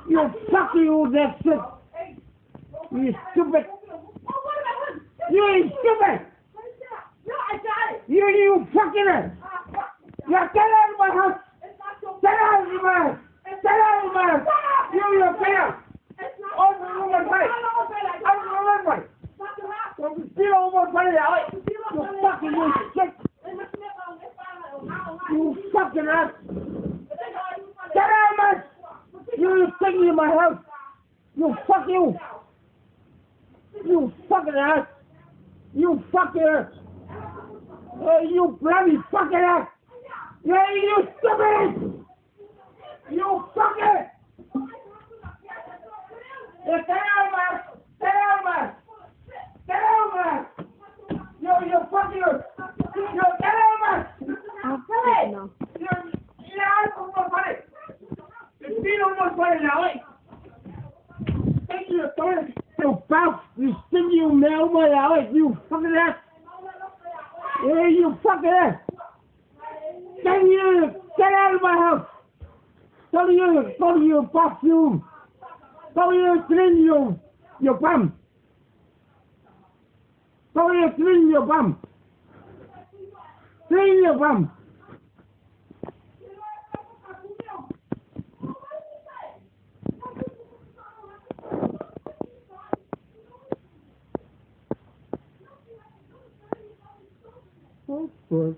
You fuck you, that shit. You stupid. You stupid. You fucking it. You get out of my house. Get out of my house. Get out of my house. You fail. Over the woman's face. Over the woman's face. Don't steal a woman's face. You fucking you shit. You fucking ass. Get out of my house. You stinky in my house. You fuck you. You fucking ass. You fucking ass. You bloody fucking ass. Yeah, you stupid. You fucking. Yeah, get out of my house. Get out of my house. Get out of my house. You fucking. You get out of my house. Hey. You're out of my face. It's been almost funny now, eh? Thank you, Tony. You bounce, you stinky, you male boy, eh? You fucking ass. Yeah, you fucking ass. Get out of my house. Go to your bathroom. Go to clean your bum. Go to clean your bum. Clean your bum. Oh, good.